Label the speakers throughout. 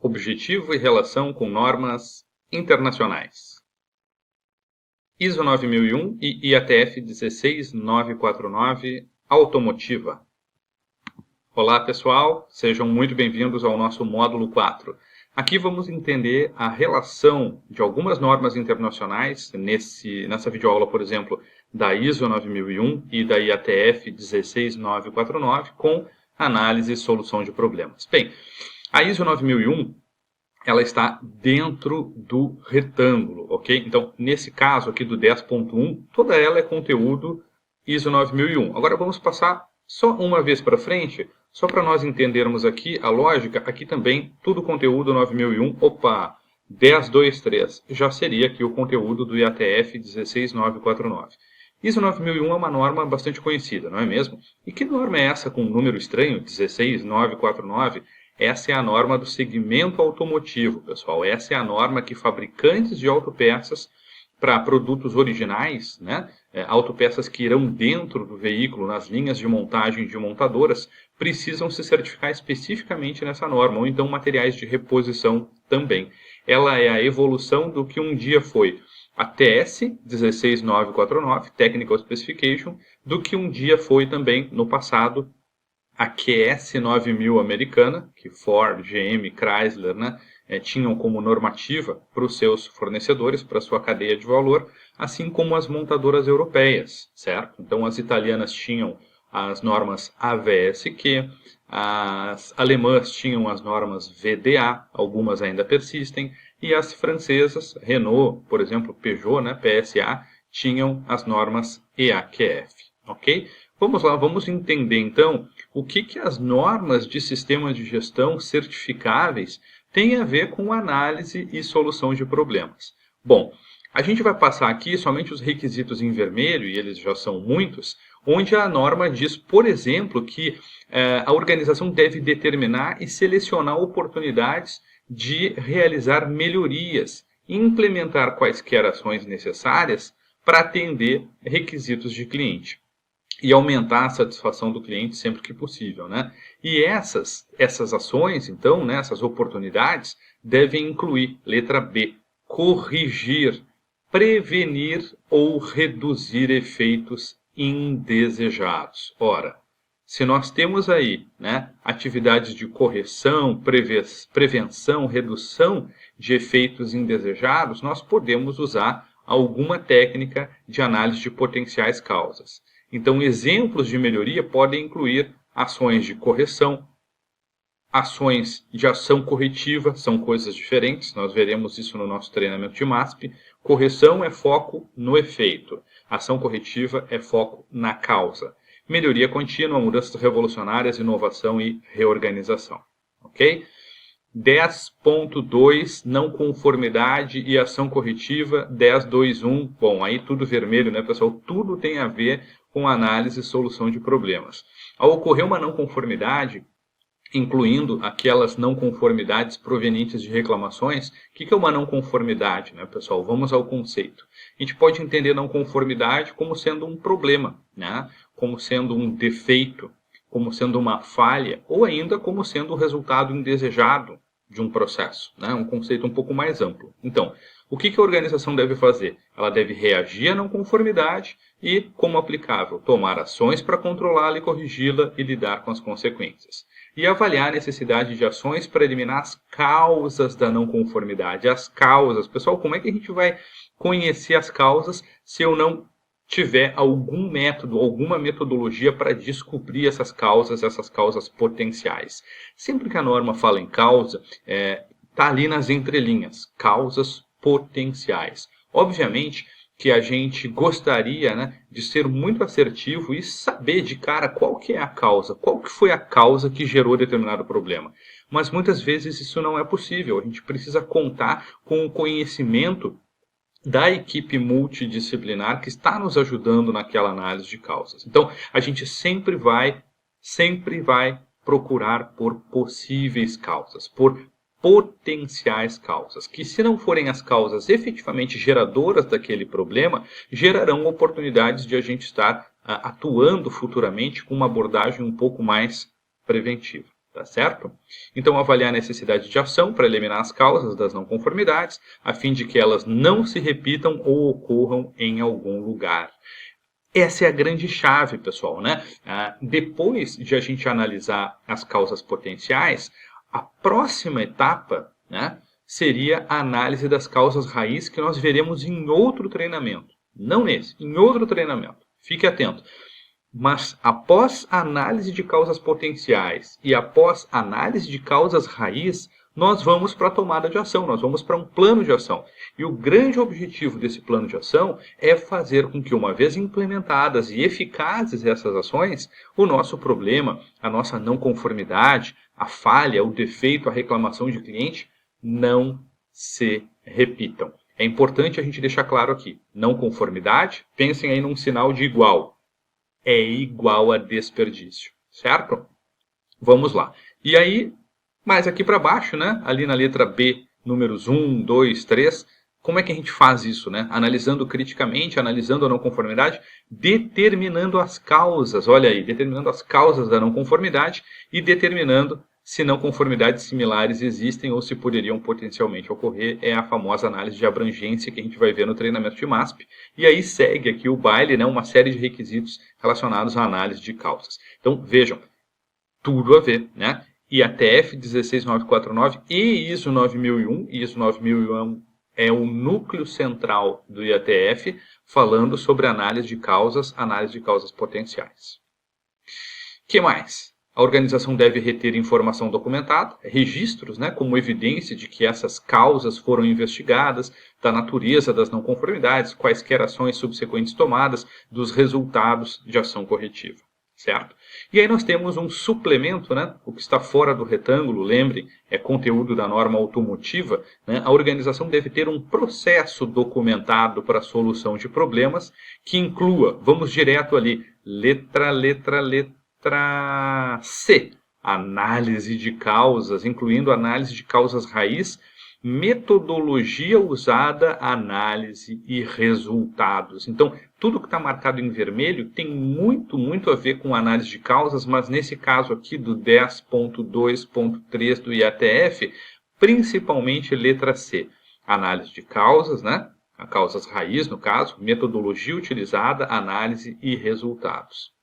Speaker 1: objetivo e relação com normas internacionais. ISO 9001 e IATF 16949 Automotiva. Olá pessoal, sejam muito bem-vindos ao nosso módulo 4. Aqui vamos entender a relação de algumas normas internacionais, nessa videoaula, por exemplo, da ISO 9001 e da IATF 16949 com análise e solução de problemas. Bem, a ISO 9001 ela está dentro do retângulo, ok? Então, nesse caso aqui do 10.1, toda ela é conteúdo ISO 9001. Agora vamos passar só uma vez para frente, só para nós entendermos aqui a lógica. Aqui também tudo conteúdo 9001, 10.2.3, já seria aqui o conteúdo do IATF 16949. ISO 9001 é uma norma bastante conhecida, não é mesmo? E que norma é essa com um número estranho, 16949? Essa é a norma do segmento automotivo, pessoal. Essa é a norma que fabricantes de autopeças para produtos originais, autopeças que irão dentro do veículo, nas linhas de montagem de montadoras, precisam se certificar especificamente nessa norma, ou então materiais de reposição também. Ela é a evolução do que um dia foi a TS 16949, Technical Specification, do que um dia foi também, no passado, a QS 9000 americana, que Ford, GM, Chrysler, tinham como normativa para os seus fornecedores, para a sua cadeia de valor, assim como as montadoras europeias, certo? Então as italianas tinham as normas AVSQ, as alemãs tinham as normas VDA, algumas ainda persistem, e as francesas, Renault, por exemplo, Peugeot, PSA, tinham as normas EAQF, ok? Vamos lá, vamos entender então o que as normas de sistemas de gestão certificáveis têm a ver com análise e solução de problemas. Bom, a gente vai passar aqui somente os requisitos em vermelho, e eles já são muitos, onde a norma diz, por exemplo, que a organização deve determinar e selecionar oportunidades de realizar melhorias e implementar quaisquer ações necessárias para atender requisitos de cliente e aumentar a satisfação do cliente sempre que possível, E essas ações, então, essas oportunidades, devem incluir, letra B, corrigir, prevenir ou reduzir efeitos indesejados. Ora, se nós temos aí atividades de correção, prevenção, redução de efeitos indesejados, nós podemos usar alguma técnica de análise de potenciais causas. Então, exemplos de melhoria podem incluir ações de correção, ações de ação corretiva, são coisas diferentes, nós veremos isso no nosso treinamento de MASP. Correção é foco no efeito, ação corretiva é foco na causa. Melhoria contínua, mudanças revolucionárias, inovação e reorganização, ok? 10.2, não conformidade e ação corretiva, 10.2.1, bom, aí tudo vermelho, pessoal? Tudo tem a ver com análise e solução de problemas. Ao ocorrer uma não conformidade, incluindo aquelas não conformidades provenientes de reclamações, o que é uma não conformidade, pessoal? Vamos ao conceito. A gente pode entender não conformidade como sendo um problema, como sendo um defeito, como sendo uma falha, ou ainda como sendo o resultado indesejado de um processo, um conceito um pouco mais amplo. Então, o que a organização deve fazer? Ela deve reagir à não conformidade e, como aplicável, tomar ações para controlá-la e corrigi-la e lidar com as consequências. E avaliar a necessidade de ações para eliminar as causas da não conformidade. As causas. Pessoal, como é que a gente vai conhecer as causas se eu não tiver algum método, alguma metodologia para descobrir essas causas potenciais? Sempre que a norma fala em causa, está ali nas entrelinhas, causas potenciais. Obviamente que a gente gostaria de ser muito assertivo e saber de cara qual que é a causa, qual que foi a causa que gerou determinado problema. Mas muitas vezes isso não é possível, a gente precisa contar com o conhecimento da equipe multidisciplinar que está nos ajudando naquela análise de causas. Então, a gente sempre vai procurar por possíveis causas, por potenciais causas, que se não forem as causas efetivamente geradoras daquele problema, gerarão oportunidades de a gente estar atuando futuramente com uma abordagem um pouco mais preventiva. tá certo? Então, avaliar a necessidade de ação para eliminar as causas das não conformidades, a fim de que elas não se repitam ou ocorram em algum lugar. Essa é a grande chave, pessoal, né? Depois de a gente analisar as causas potenciais, a próxima etapa, né, seria a análise das causas raiz, que nós veremos em outro treinamento. Não nesse, em outro treinamento. Fique atento. Mas após a análise de causas potenciais e após a análise de causas raiz, nós vamos para a tomada de ação, nós vamos para um plano de ação. E o grande objetivo desse plano de ação é fazer com que, uma vez implementadas e eficazes essas ações, o nosso problema, a nossa não conformidade, a falha, o defeito, a reclamação de cliente não se repitam. É importante a gente deixar claro aqui, não conformidade, pensem aí num sinal de igual. É igual a desperdício, certo? Vamos lá. E aí, mais aqui para baixo, né? Ali na letra B, números 1, 2, 3, como é que a gente faz isso, né? Analisando criticamente, analisando a não conformidade, determinando as causas, olha aí, determinando as causas da não conformidade e determinando se não conformidades similares existem ou se poderiam potencialmente ocorrer. É a famosa análise de abrangência que a gente vai ver no treinamento de MASP. E aí segue aqui o baile, né, uma série de requisitos relacionados à análise de causas. Então, vejam, tudo a ver, né? IATF 16949 e ISO 9001. ISO 9001 é o núcleo central do IATF, falando sobre análise de causas potenciais. O que mais? A organização deve reter informação documentada, registros, né, como evidência de que essas causas foram investigadas, da natureza das não conformidades, quaisquer ações subsequentes tomadas, dos resultados de ação corretiva, certo? E aí nós temos um suplemento, né, o que está fora do retângulo, lembrem, é conteúdo da norma automotiva, né? A organização deve ter um processo documentado para a solução de problemas que inclua, vamos direto ali, letra C, análise de causas, incluindo análise de causas raiz, metodologia usada, análise e resultados. Então, tudo que está marcado em vermelho tem muito a ver com análise de causas, mas nesse caso aqui do 10.2.3 do IATF, principalmente letra C, análise de causas, né? A causas raiz, no caso, metodologia utilizada, análise e resultados.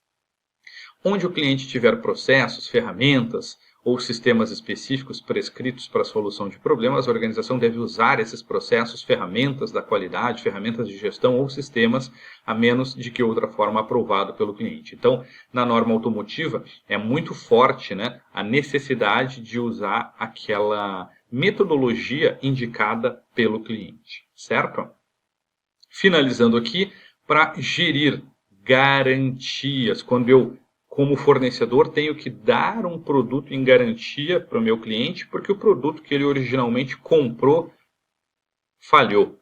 Speaker 1: Onde o cliente tiver processos, ferramentas ou sistemas específicos prescritos para a solução de problemas, a organização deve usar esses processos, ferramentas da qualidade, ferramentas de gestão ou sistemas, a menos de que outra forma aprovado pelo cliente. Então, na norma automotiva, é muito forte, né, a necessidade de usar aquela metodologia indicada pelo cliente, certo? Finalizando aqui, para gerir garantias, quando eu, como fornecedor, tenho que dar um produto em garantia para o meu cliente, porque o produto que ele originalmente comprou falhou,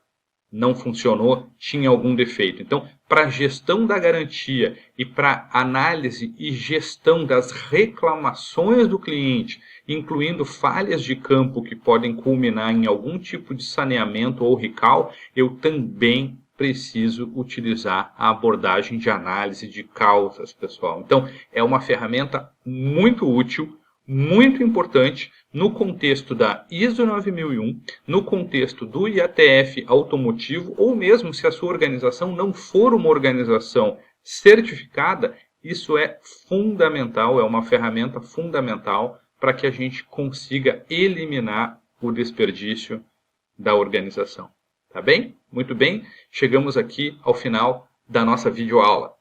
Speaker 1: não funcionou, tinha algum defeito. Então, para a gestão da garantia e para análise e gestão das reclamações do cliente, incluindo falhas de campo que podem culminar em algum tipo de saneamento ou recall, eu também preciso utilizar a abordagem de análise de causas, pessoal. Então, é uma ferramenta muito útil, muito importante no contexto da ISO 9001, no contexto do IATF automotivo, ou mesmo se a sua organização não for uma organização certificada, isso é fundamental, é uma ferramenta fundamental para que a gente consiga eliminar o desperdício da organização. Tá bem? Muito bem, chegamos aqui ao final da nossa videoaula.